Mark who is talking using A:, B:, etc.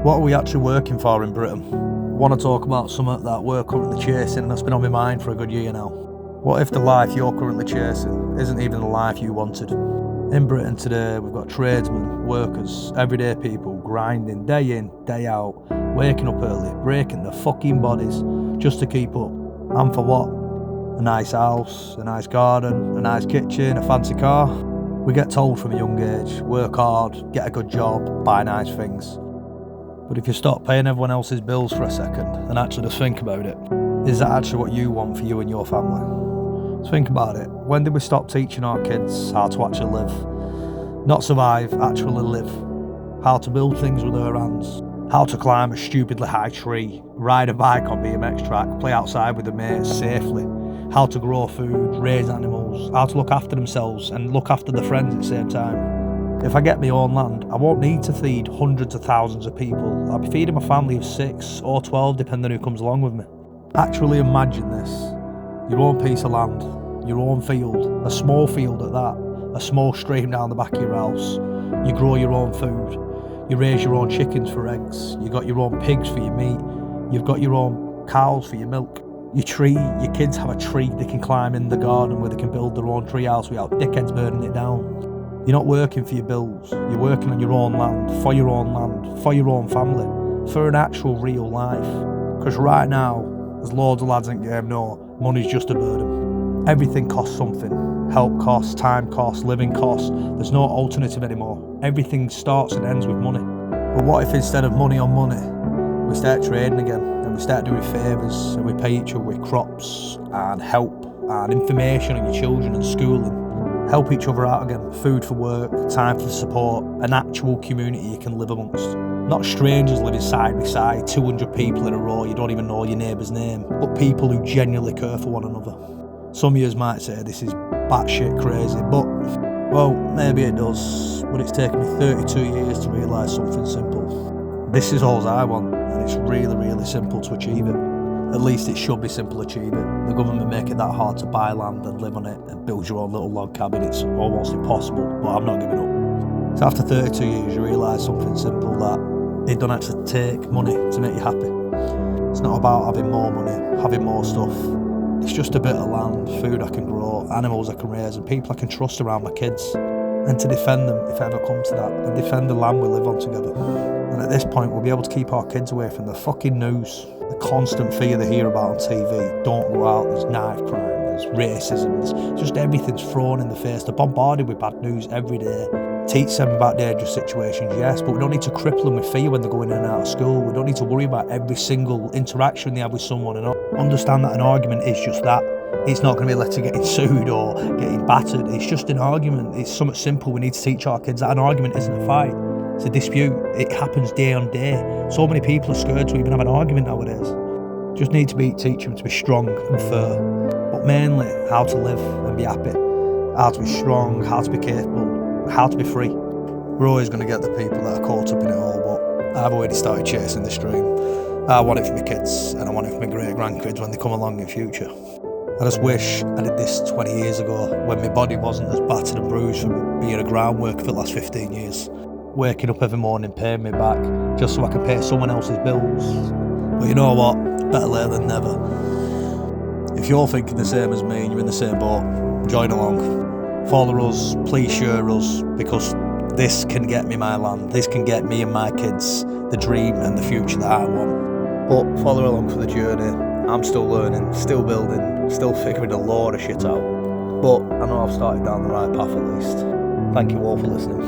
A: What are we actually working for in Britain? I want to talk about something that we're currently chasing and that's been on my mind for a good year now. What if the life you're currently chasing isn't even the life you wanted? In Britain today, we've got tradesmen, workers, everyday people grinding day in, day out, waking up early, breaking their fucking bodies just to keep up. And for what? A nice house, a nice garden, a nice kitchen, a fancy car. We get told from a young age, work hard, get a good job, buy nice things. But if you stop paying everyone else's bills for a second and actually just think about it, is that actually what you want for you and your family? So think about it. When did we stop teaching our kids how to actually live? Not survive, actually live. How to build things with their hands. How to climb a stupidly high tree, ride a bike on BMX track, play outside with their mates safely. How to grow food, raise animals, how to look after themselves and look after their friends at the same time. If I get my own land, I won't need to feed hundreds of thousands of people. I'll be feeding my family of 6 or 12 depending who comes along with me. Actually imagine this. Your own piece of land, your own field, a small field at that, a small stream down the back of your house. You grow your own food, you raise your own chickens for eggs, you got your own pigs for your meat, you've got your own cows for your milk. Your kids have a tree they can climb in the garden where they can build their own tree house without dickheads burning it down. You're not working for your bills, you're working on your own land, for your own family, for an actual real life. Because right now, as loads of lads in game know, money's just a burden. Everything costs something. Help costs, time costs, living costs. There's no alternative anymore. Everything starts and ends with money. But what if instead of money on money, we start trading again and we start doing favours and we pay each other with crops and help and information on your children and schooling. Help each other out again, food for work, time for support, an actual community you can live amongst. Not strangers living side by side, 200 people in a row, you don't even know your neighbour's name, but people who genuinely care for one another. Some of you might say this is batshit crazy, but, well, maybe it does, but it's taken me 32 years to realise something simple. This is all I want, and it's really, really simple to achieve it. At least it should be simple to achieve it. The government make it that hard to buy land and live on it and build your own little log cabin. It's almost impossible, but I'm not giving up. So after 32 years, you realise something simple, that it don't actually take money to make you happy. It's not about having more money, having more stuff. It's just a bit of land, food I can grow, animals I can raise, and people I can trust around my kids. And to defend them, if it ever comes to that, and defend the land we live on together. And at this point, we'll be able to keep our kids away from the fucking news, the constant fear they hear about on TV. Don't go out, there's knife crime, there's racism, there's just everything's thrown in the face. They're bombarded with bad news every day. Teach them about dangerous situations, yes, but we don't need to cripple them with fear when they're going in and out of school. We don't need to worry about every single interaction they have with someone, and understand that an argument is just that. It's not going to be led to getting sued or getting battered. It's just an argument. It's something simple. We need to teach our kids that an argument isn't a fight. It's a dispute. It happens day on day. So many people are scared to even have an argument nowadays. Just need to teach them to be strong and fair. But mainly how to live and be happy. How to be strong, how to be capable, how to be free. We're always going to get the people that are caught up in it all, but I've already started chasing this dream. I want it for my kids and I want it for my great-grandkids when they come along in future. I just wish I did this 20 years ago when my body wasn't as battered and bruised from being a ground worker for the last 15 years. Waking up every morning, paying me back, just so I could pay someone else's bills. But you know what? Better late than never. If you're thinking the same as me and you're in the same boat, join along. Follow us, please share us, because this can get me my land. This can get me and my kids the dream and the future that I want. But follow along for the journey. I'm still learning, still building, still figuring a load of shit out. But I know I've started down the right path at least. Thank you all for listening.